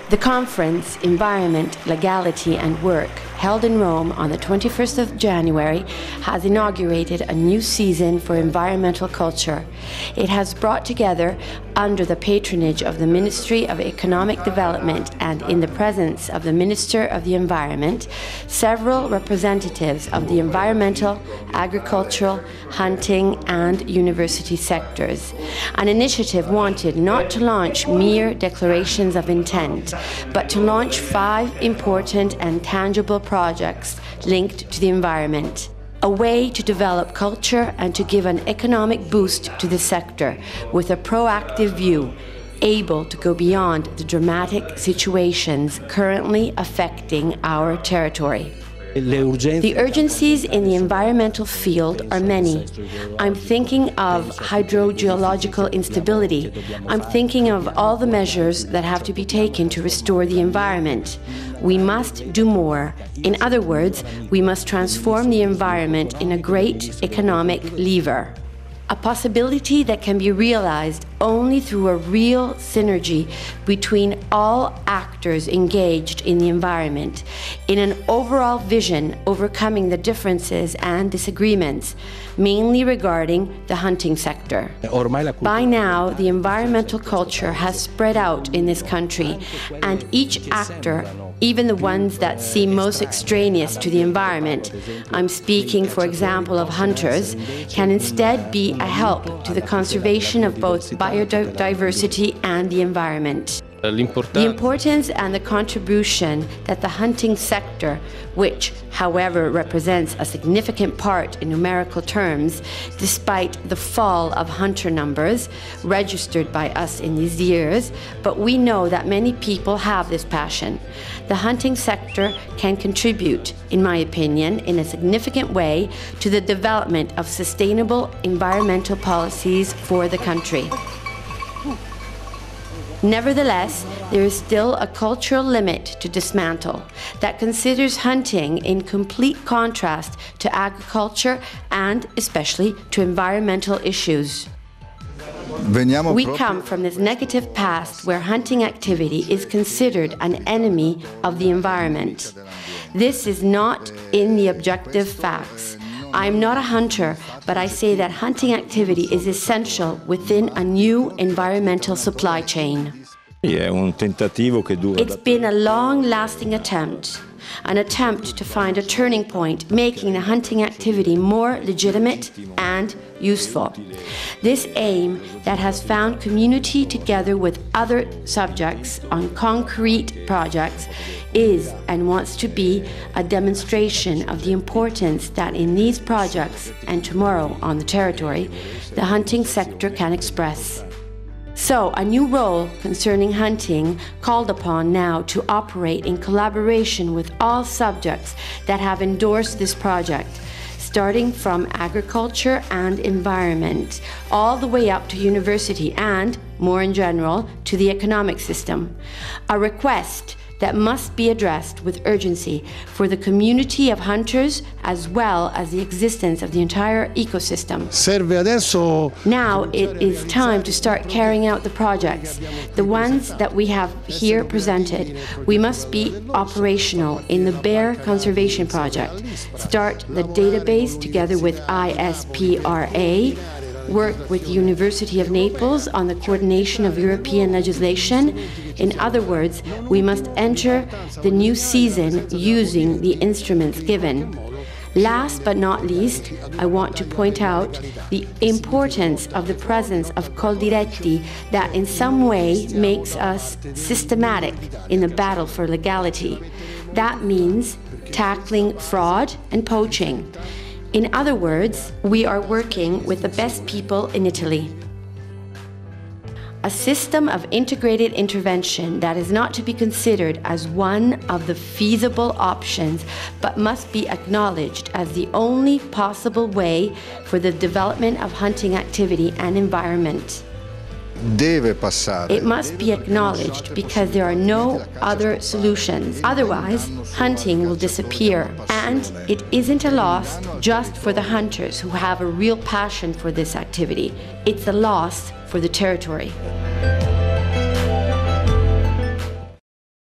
The conference, Environment, Legality and Work, held in Rome on the 21st of January, has inaugurated a new season for environmental culture. It has brought together, under the patronage of the Ministry of Economic Development and in the presence of the Minister of the Environment, several representatives of the environmental, agricultural, hunting and university sectors. An initiative wanted not to launch mere declarations of intent, but to launch 5 important and tangible projects linked to the environment. A way to develop culture and to give an economic boost to the sector with a proactive view, able to go beyond the dramatic situations currently affecting our territory. The urgencies in the environmental field are many. I'm thinking of hydrogeological instability. I'm thinking of all the measures that have to be taken to restore the environment. We must do more. In other words, we must transform the environment in a great economic lever. A possibility that can be realized only through a real synergy between all actors engaged in the environment, in an overall vision overcoming the differences and disagreements, mainly regarding the hunting sector. By now, the environmental culture has spread out in this country, and each actor, even the ones that seem most extraneous to the environment, I'm speaking, for example, of hunters, can instead be a help to the conservation of both biodiversity and the environment. The importance and the contribution that the hunting sector, which, however, represents a significant part in numerical terms, despite the fall of hunter numbers registered by us in these years, but we know that many people have this passion. The hunting sector can contribute, in my opinion, in a significant way to the development of sustainable environmental policies for the country. Nevertheless, there is still a cultural limit to dismantle that considers hunting in complete contrast to agriculture and especially to environmental issues. We come from this negative past where hunting activity is considered an enemy of the environment. This is not in the objective facts. I'm not a hunter, but I say that hunting activity is essential within a new environmental supply chain. It's been a long-lasting attempt, an attempt to find a turning point, making the hunting activity more legitimate and useful. This aim that has found community together with other subjects on concrete projects is and wants to be a demonstration of the importance that in these projects and tomorrow on the territory, the hunting sector can express. So, a new role concerning hunting called upon now to operate in collaboration with all subjects that have endorsed this project, starting from agriculture and environment, all the way up to university and, more in general, to the economic system. A request that must be addressed with urgency for the community of hunters as well as the existence of the entire ecosystem. Now it is time to start carrying out the projects, the ones that we have here presented. We must be operational in the bear conservation project, start the database together with ISPRA, work with the University of Naples on the coordination of European legislation. In other words, we must enter the new season using the instruments given. Last but not least, I want to point out the importance of the presence of Coldiretti that in some way makes us systematic in the battle for legality. That means tackling fraud and poaching. In other words, we are working with the best people in Italy. A system of integrated intervention that is not to be considered as one of the feasible options, but must be acknowledged as the only possible way for the development of hunting activity and environment. deve passare. It must be acknowledged because there are no other solutions. Otherwise, hunting will disappear. And it isn't a loss just for the hunters who have a real passion for this activity. It's a loss for the territory.